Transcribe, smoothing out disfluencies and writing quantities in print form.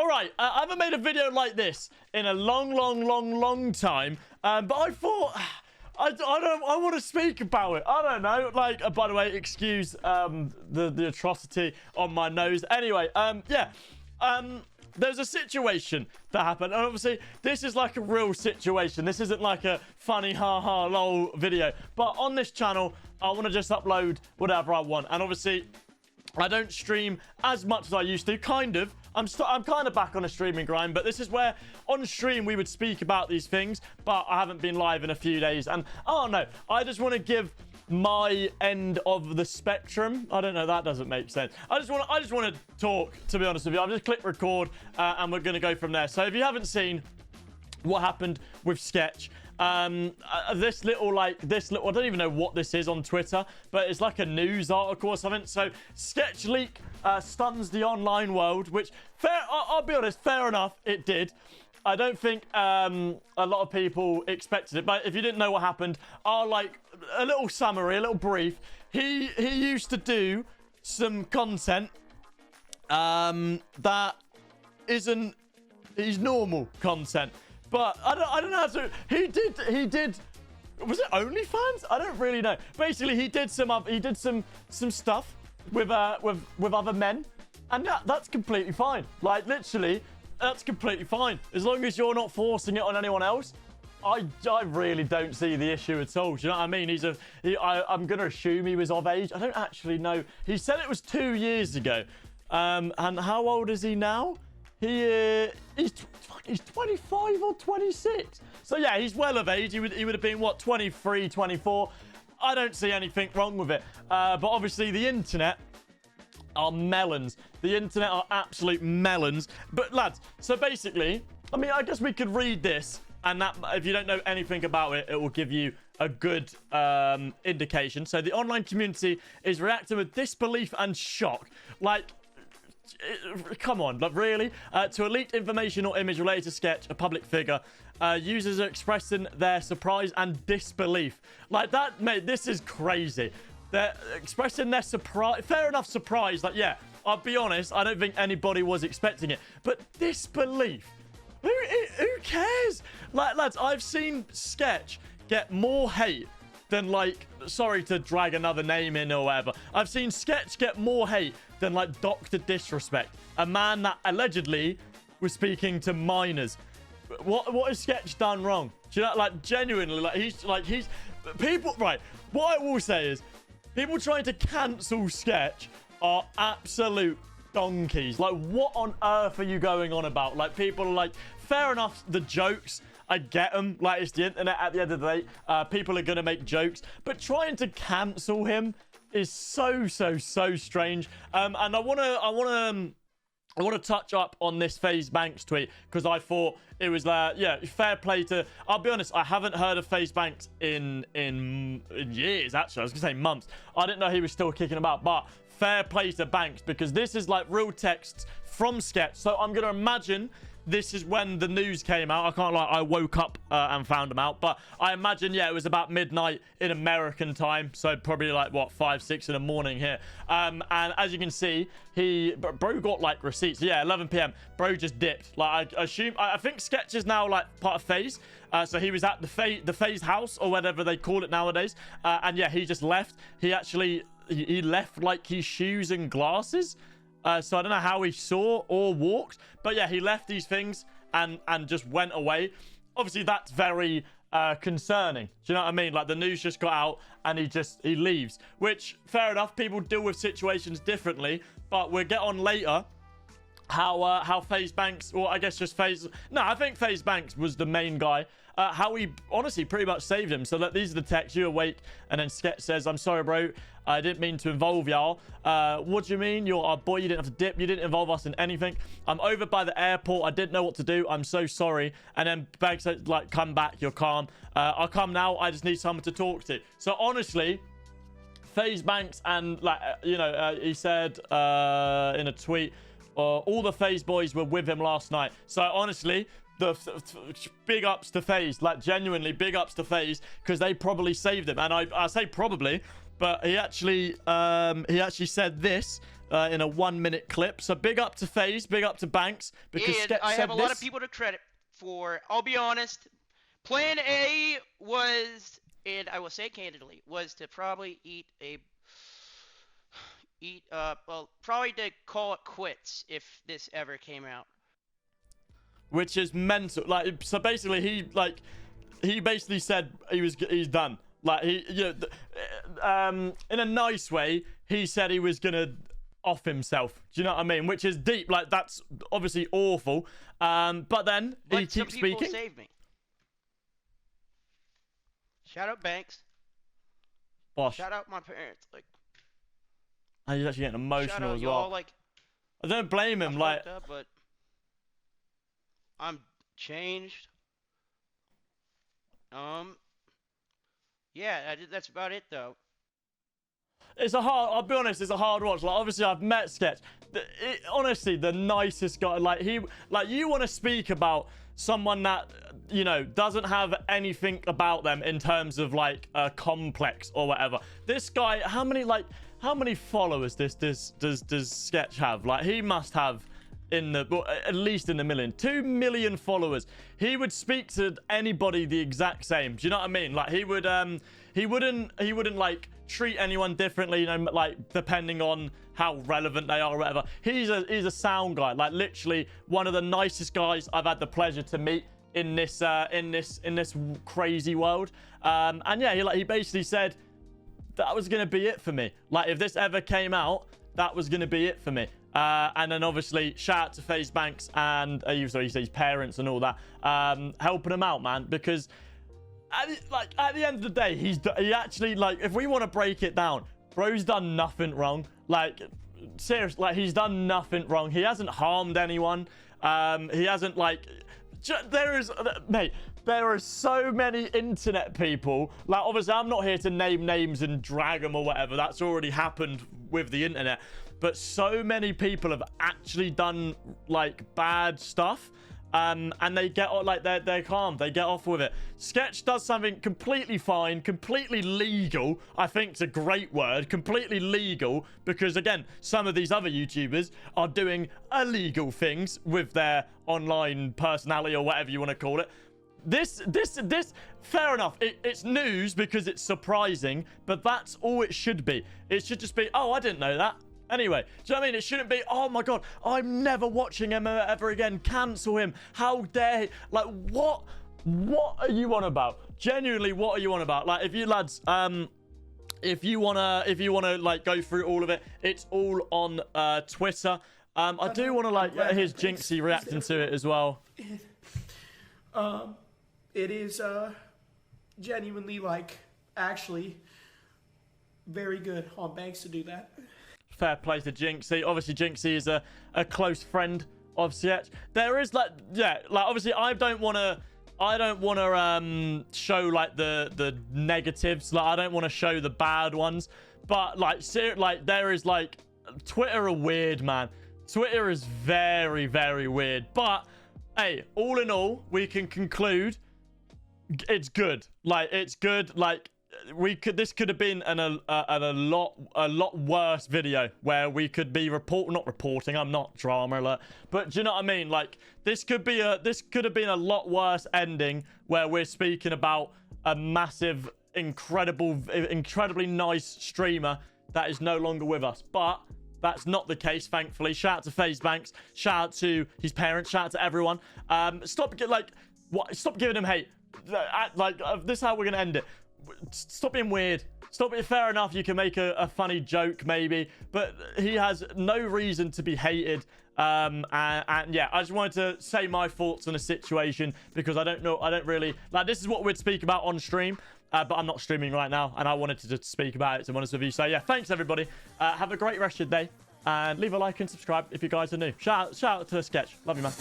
All right, I haven't made a video like this in a long time. But I thought, I want to speak about it. I don't know. Like, by the way, excuse the atrocity on my nose. Anyway, there's a situation that happened. And obviously, this is like a real situation. This isn't like a funny haha lol video. But on this channel, I want to just upload whatever I want. And obviously, I don't stream as much as I used to. Kind of. I'm kind of back on a streaming grind, but this is where on stream we would speak about these things, but I haven't been live in a few days. And oh no, I just want to give my end of the spectrum. I don't know, that doesn't make sense. I just want to talk, to be honest with you. I've just clicked record and we're going to go from there. So if you haven't seen what happened with Sketch, this little, I don't even know what this is on Twitter, but it's like a news article or something. So Sketch leak stuns the online world, which I'll be honest, fair enough, it did. I don't think a lot of people expected it, but if you didn't know what happened, I'll like a little summary, a little brief. He used to do some content that isn't his normal content. But I don't know how to. He did. Was it OnlyFans? I don't really know. Basically, he did some stuff with other men, and that's completely fine. Like literally, that's completely fine as long as you're not forcing it on anyone else. I really don't see the issue at all. Do you know what I mean? I'm gonna assume he was of age. I don't actually know. He said it was 2 years ago. And how old is he now? He's 25 or 26. So yeah, he's well of age. He would have been what, 23, 24. I don't see anything wrong with it. But obviously the internet are melons. The internet are absolute melons. But lads, so basically, I mean, I guess we could read this, and that if you don't know anything about it, it will give you a good indication. So the online community is reacting with disbelief and shock. Like, come on, like really? To leaked information or image related to Sketch, a public figure, users are expressing their surprise and disbelief. Like that, mate, this is crazy. They're expressing their surprise, fair enough surprise. Like, yeah, I'll be honest, I don't think anybody was expecting it. But disbelief, who cares? Like, lads, I've seen Sketch get more hate than, like, sorry to drag another name in or whatever. I've seen Sketch get more hate than, like, Dr. Disrespect, a man that allegedly was speaking to minors. What has Sketch done wrong? Do you know, like, genuinely, like, he's people, right? What I will say is, people trying to cancel Sketch are absolute donkeys. Like, what on earth are you going on about? Like, people are like, fair enough, the jokes, I get them. Like, it's the internet at the end of the day. People are going to make jokes. But trying to cancel him is so strange. And I want to touch up on this FaZe Banks tweet because I thought it was, yeah, fair play to... I'll be honest, I haven't heard of FaZe Banks in years, actually. I was going to say months. I didn't know he was still kicking about, but fair play to Banks because this is like real texts from Sketch. So I'm going to imagine... this is when the news came out. I can't lie, I woke up and found them out. But I imagine, yeah, it was about midnight in American time. So probably like, what, 5, 6 in the morning here. And as you can see, bro got like receipts. Yeah, 11 p.m. Bro just dipped. Like, I think Sketch is now like part of FaZe. So he was at the FaZe house or whatever they call it nowadays. And yeah, he just left. He left like his shoes and glasses. So I don't know how he saw or walked. But yeah, he left these things and just went away. Obviously, that's very concerning. Do you know what I mean? Like, the news just got out and he leaves. Which, fair enough, people deal with situations differently. But we'll get on later how FaZe Banks, or I guess just FaZe... No, I think FaZe Banks was the main guy. How he honestly pretty much saved him. So these are the texts. You awake, and then Sketch says, "I'm sorry, bro. I didn't mean to involve y'all." What do you mean? You're our boy. You didn't have to dip. You didn't involve us in anything. I'm over by the airport. I didn't know what to do. I'm so sorry. And then Banks said, like, come back. You're calm. I'll come now. I just need someone to talk to. So honestly, FaZe Banks and, like, you know, he said in a tweet, all the FaZe boys were with him last night. So honestly, big ups to FaZe, like genuinely big ups to FaZe, because they probably saved him. And I say probably, but he actually said this in a 1-minute clip. So big up to FaZe, big up to Banks. Because and Sketch I said have a lot this. of people to credit for. I'll be honest. Plan A was, and I will say candidly, was to probably well, probably to call it quits if this ever came out. Which is mental. Like, so basically, he basically said he's done. Like, in a nice way, he said he was gonna off himself. Do you know what I mean? Which is deep. Like, that's obviously awful. But then he keeps speaking. People saved me. Shout out Banks. Bosh. Shout out my parents. Like, he's actually getting emotional as y'all, well. like, I don't blame him. Like, up, but I'm changed. Yeah, that's about it though. it's a hard. I'll be honest. It's a hard watch. Like, obviously, I've met Sketch. Honestly, the nicest guy. Like, you want to speak about someone that, you know, doesn't have anything about them in terms of like a complex or whatever. This guy, how many followers does Sketch have? Like, he must have at least in the million, 2 million followers. He would speak to anybody the exact same. Do you know what I mean? Like, he wouldn't like treat anyone differently, you know, like depending on how relevant they are or whatever. He's a sound guy, like literally one of the nicest guys I've had the pleasure to meet in this crazy world. And yeah, he basically said that was gonna be it for me. Like, if this ever came out, that was gonna be it for me. And then obviously shout out to FaZe Banks and he said his parents and all that, helping him out, man, because at the end of the day, he actually, like, if we want to break it down, bro's done nothing wrong. Like, seriously, like, he's done nothing wrong. He hasn't harmed anyone. He hasn't, like, mate, there are so many internet people. Like, obviously, I'm not here to name names and drag them or whatever. That's already happened with the internet. But so many people have actually done, like, bad stuff. And they get, like, they're calm. They get off with it. Sketch does something completely fine, completely legal. I think it's a great word. Completely legal. Because, again, some of these other YouTubers are doing illegal things with their online personality or whatever you want to call it. This, fair enough. It's news because it's surprising. But that's all it should be. It should just be, oh, I didn't know that. Anyway, do you know what I mean? It shouldn't be, oh my god, I'm never watching him ever again. Cancel him. How dare he? Like, what are you on about? Genuinely, what are you on about? Like, if you lads, if you wanna like go through all of it, it's all on Twitter. I do wanna like here's Jinxie reacting to it as well. It is genuinely, like, actually very good on Banks to do that. Fair play to Jinxie. Obviously, Jinxie is a close friend of Sketch. There is, like, yeah, like, obviously, I don't want to show, like, the negatives. Like, I don't want to show the bad ones. But, like, there is, like, Twitter are weird, man. Twitter is very, very weird. But, hey, all in all, we can conclude it's good. Like, it's good. Like, this could have been a lot worse video where we could be not reporting. I'm not drama alert, but do you know what I mean? Like, this could have been a lot worse ending where we're speaking about a massive, incredibly nice streamer that is no longer with us. But that's not the case, thankfully. Shout out to FaZe Banks. Shout out to his parents. Shout out to everyone. Stop giving him hate. Like, this is how we're gonna end it. Stop being weird. Stop being fair enough. You can make a funny joke maybe, but he has no reason to be hated. And yeah, I just wanted to say my thoughts on the situation because I don't really like, this is what we'd speak about on stream, but I'm not streaming right now and I wanted to just speak about it, to be honest with you. So yeah, thanks everybody. Have a great rest of your day and leave a like and subscribe if you guys are new. Shout out to the Sketch. Love you, man.